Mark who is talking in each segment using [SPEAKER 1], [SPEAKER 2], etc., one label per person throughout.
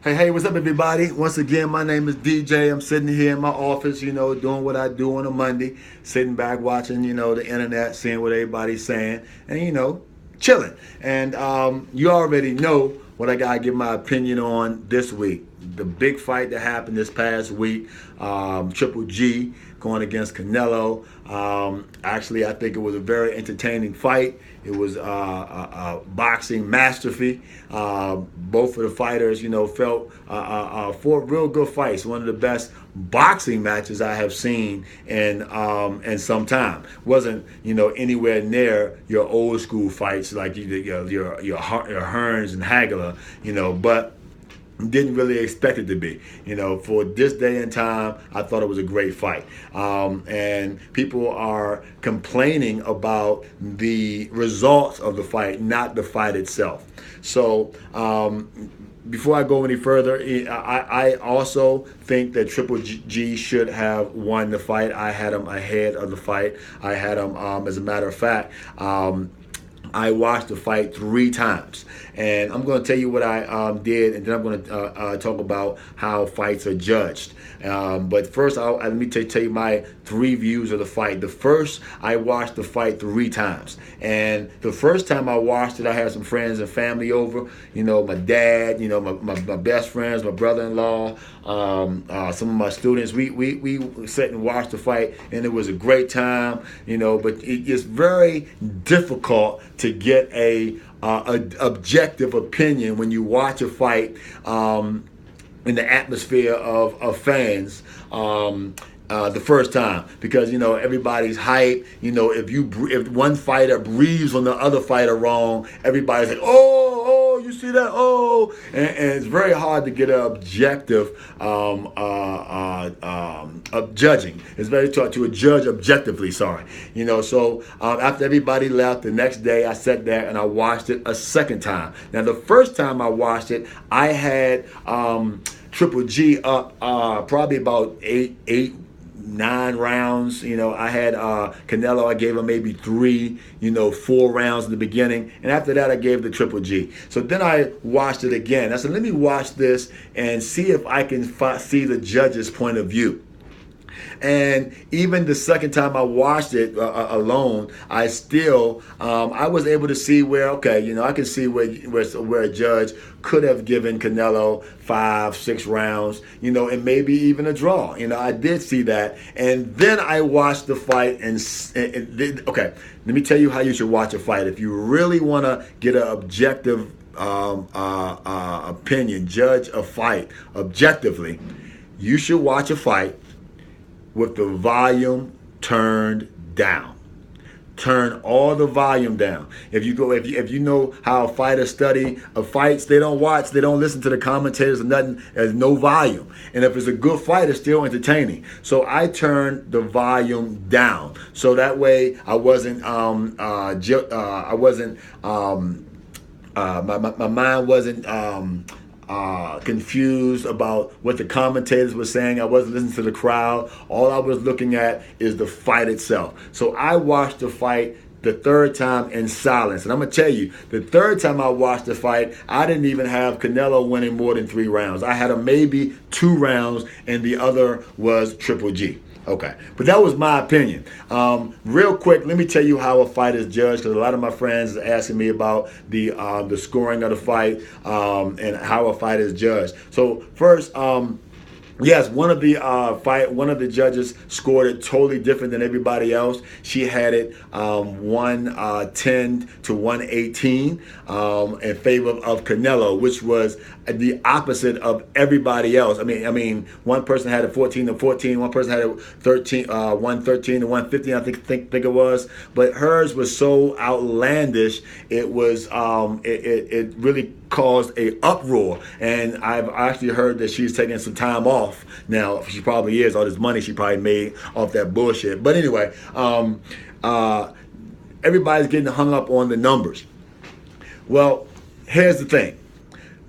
[SPEAKER 1] Hey, what's up, everybody? Once again, my name is DJ. I'm sitting here in my office, doing what I do on a Monday, sitting back watching, the internet, seeing what everybody's saying, and, chilling. And you already know what I got to give my opinion on this week. The big fight that happened this past week, Triple G going against Canelo. Actually, I think it was a very entertaining fight. It was a boxing masterpiece. Both of the fighters, fought real good fights. One of the best boxing matches I have seen in some time. Wasn't anywhere near your old school fights like your Hearns and Hagler, but didn't really expect it to be. For this day and time, I thought it was a great fight. And people are complaining about the results of the fight, not the fight itself. So before I go any further, I also think that Triple G should have won the fight. I had him ahead of the fight. I had him, as a matter of fact, I watched the fight 3 times, and I'm going to tell you what I did, and then I'm going to talk about how fights are judged. But first, let me tell you my 3 views of the fight. The first, I watched the fight 3 times, and the first time I watched it, I had some friends and family over. My dad, my best friends, my brother-in-law, some of my students. We sat and watched the fight, and it was a great time. But it's very difficult to get a objective opinion when you watch a fight in the atmosphere of fans the first time, because everybody's hype. If one fighter breathes on the other fighter wrong, everybody's like, oh, you see that? Oh, and it's very hard to get an objective of judging. It's very hard to judge objectively. Sorry, So after everybody left, the next day I sat there and I watched it a second time. Now the first time I watched it, I had Triple G up probably about 9 rounds. I had Canelo, I gave him maybe 3, 4 rounds in the beginning. And after that, I gave the Triple G. So then I watched it again. I said, let me watch this and see if I can see the judge's point of view. And even the second time I watched it alone, I still I was able to see where, I can see where a judge could have given Canelo 5, 6 rounds, and maybe even a draw. I did see that. And then I watched the fight and let me tell you how you should watch a fight. If you really want to get an objective opinion, judge a fight objectively, you should watch a fight with the volume turned down. Turn all the volume down. If you know how fighters study fights, they don't listen to the commentators or nothing. There's no volume. And if it's a good fight, it's still entertaining. So I turned the volume down. So that way my mind wasn't confused about what the commentators were saying. I wasn't listening to the crowd. All I was looking at is the fight itself. So I watched the fight the third time in silence. And I'm going to tell you, the third time I watched the fight, I didn't even have Canelo winning more than 3 rounds. I had him maybe 2 rounds, and the other was Triple G. Okay, but that was my opinion. Real quick, let me tell you how a fight is judged, because a lot of my friends are asking me about the scoring of the fight and how a fight is judged. So first, yes, one of the judges scored it totally different than everybody else. She had it 110 to 118 in favor of Canelo, which was the opposite of everybody else. I mean, one person had it 14 to 14, one person had it 113 to 115, I think it was. But hers was so outlandish, it was it really caused a uproar. And I've actually heard that she's taking some time off now. She probably is. All this money she probably made off that bullshit. But anyway, everybody's getting hung up on the numbers. Well, here's the thing.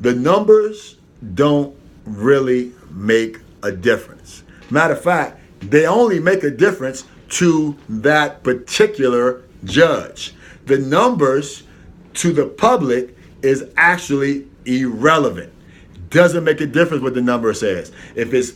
[SPEAKER 1] The numbers don't really make a difference. Matter of fact, they only make a difference to that particular judge. The numbers to the public is actually irrelevant. doesn't make a difference what the number says. If it's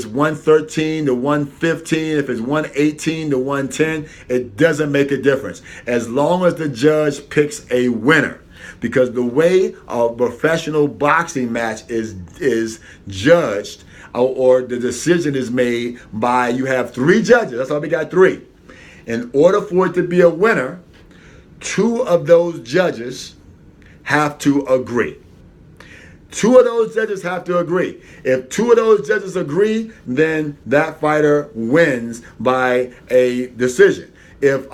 [SPEAKER 1] 113 to 115, if it's 118 to 110, it doesn't make a difference as long as the judge picks a winner. Because the way a professional boxing match is judged, or the decision is made by, you have 3 judges. That's why we got 3. In order for it to be a winner, 2 of those judges have to agree. 2 of those judges have to agree. If 2 of those judges agree, then that fighter wins by a decision. If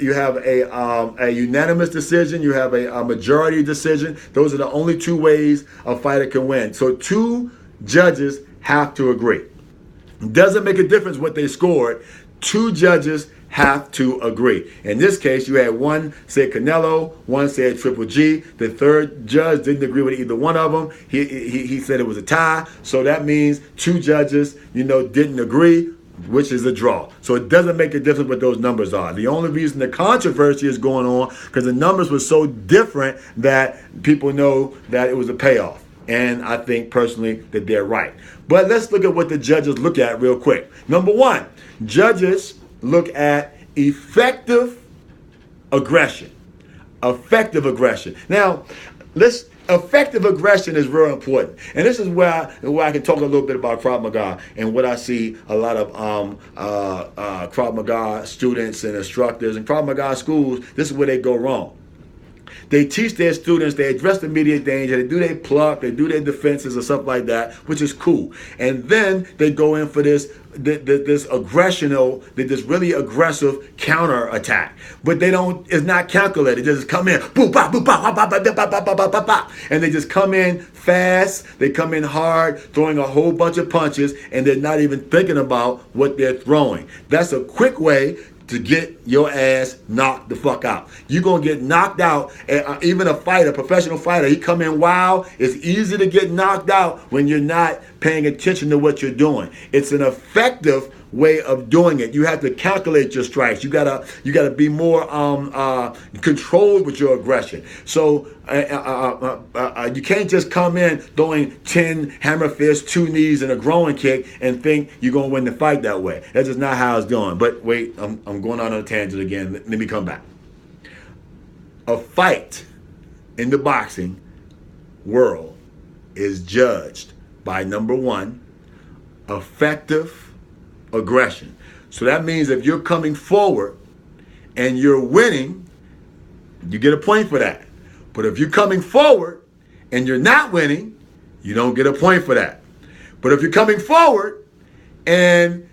[SPEAKER 1] you have a unanimous decision, you have a majority decision, those are the only 2 ways a fighter can win. So 2 judges have to agree. Doesn't make a difference what they scored. 2 judges have to agree. In this case, you had one say Canelo, one said Triple G. The third judge didn't agree with either one of them. He said it was a tie. So that means 2 judges, didn't agree, which is a draw. So it doesn't make a difference what those numbers are. The only reason the controversy is going on because the numbers were so different that people know that it was a payoff. And I think personally that they're right. But let's look at what the judges look at real quick. Number 1, judges look at effective aggression. Effective aggression. Now, effective aggression is very important. And this is where I can talk a little bit about Krav Maga and what I see a lot of Krav Maga students and instructors and Krav Maga schools, this is where they go wrong. They teach their students, they address immediate danger, they do their pluck, they do their defenses or stuff like that, which is cool. And then they go in for this aggressional, this really aggressive counter attack. But it's not calculated. They just come in, boom, bop, boom, bop, bop, bop, bop, bop, bop, bop, bop. And they just come in fast, they come in hard, throwing a whole bunch of punches, and they're not even thinking about what they're throwing. That's a quick way to get your ass knocked the fuck out. You're going to get knocked out. Even a professional fighter, he come in wild. It's easy to get knocked out when you're not paying attention to what you're doing. It's an effective way of doing it. You have to calculate your strikes. You gotta be more controlled with your aggression. So you can't just come in throwing 10 hammer fists, 2 knees, and a groin kick and think you're gonna win the fight that way. That's just not how it's going. But wait, I'm going on a tangent again. Let me come back. A fight in the boxing world is judged by, number 1, effective aggression. So that means if you're coming forward and you're winning, you get a point for that. But if you're coming forward and you're not winning, you don't get a point for that. But if you're coming forward and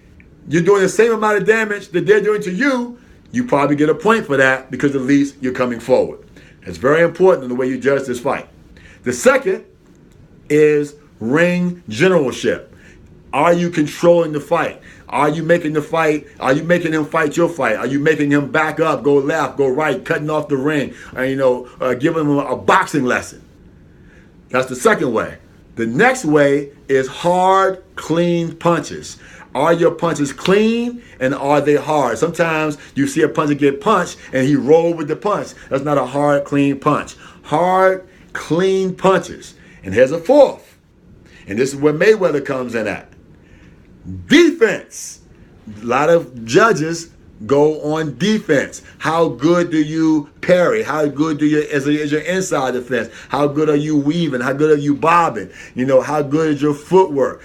[SPEAKER 1] you're doing the same amount of damage that they're doing to you, you probably get a point for that because at least you're coming forward. It's very important in the way you judge this fight. The second is ring generalship. Are you controlling the fight? Are you making the fight? Are you making him fight your fight? Are you making him back up, go left, go right, cutting off the ring, giving him a boxing lesson? That's the second way. The next way is hard, clean punches. Are your punches clean and are they hard? Sometimes you see a puncher get punched and he rolled with the punch. That's not a hard, clean punch. Hard, clean punches. And here's a fourth. And this is where Mayweather comes in at. Defense. A lot of judges go on defense. How good do you parry? How good is your inside defense? How good are you weaving? How good are you bobbing? How good is your footwork?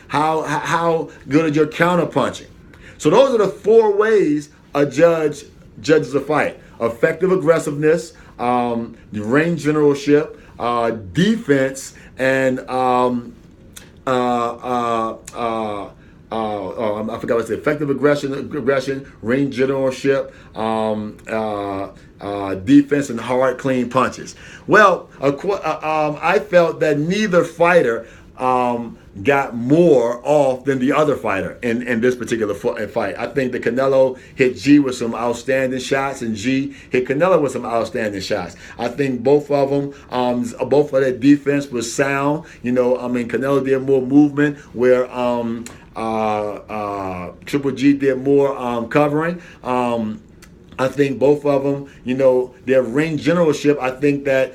[SPEAKER 1] How good is your counter punching? So those are the 4 ways a judge judges a fight: effective aggressiveness, ring generalship, defense, and I forgot what I said. Effective aggression, ring generalship, defense, and hard, clean punches. Well, I felt that neither fighter got more off than the other fighter in this particular fight. I think that Canelo hit G with some outstanding shots, and G hit Canelo with some outstanding shots. I think both of them, both of their defense was sound. Canelo did more movement where Triple G did more covering. I think both of them, their ring generalship, I think that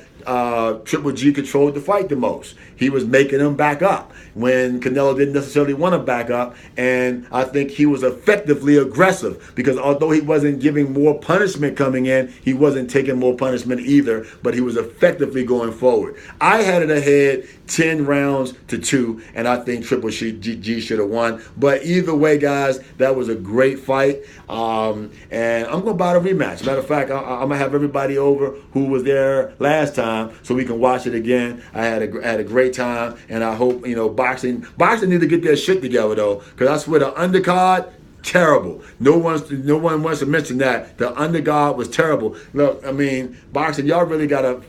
[SPEAKER 1] Triple G controlled the fight the most. He was making him back up when Canelo didn't necessarily want to back up, and I think he was effectively aggressive because although he wasn't giving more punishment coming in, he wasn't taking more punishment either, but he was effectively going forward. I had it ahead 10 rounds to 2, and I think Triple G should have won. But either way, guys, that was a great fight, and I'm going to buy a rematch. Matter of fact, I'm going to have everybody over who was there last time so we can watch it again. I had a great time, and I hope, boxing need to get their shit together, though, because I swear the undercard, terrible. No one wants to mention that. The undercard was terrible. Look, I mean, boxing, y'all gotta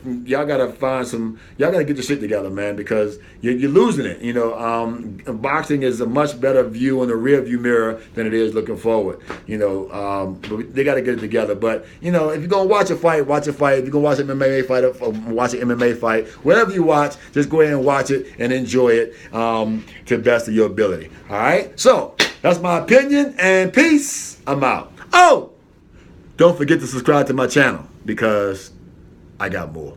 [SPEAKER 1] get your shit together, man, because you're losing it. Boxing is a much better view in the rear view mirror than it is looking forward. But they gotta get it together. But if you're gonna watch a fight, watch a fight. If you're gonna watch an MMA fight, watch an MMA fight. Whatever you watch, just go ahead and watch it and enjoy it to the best of your ability. All right, so. That's my opinion, and peace. I'm out. Oh, don't forget to subscribe to my channel because I got more.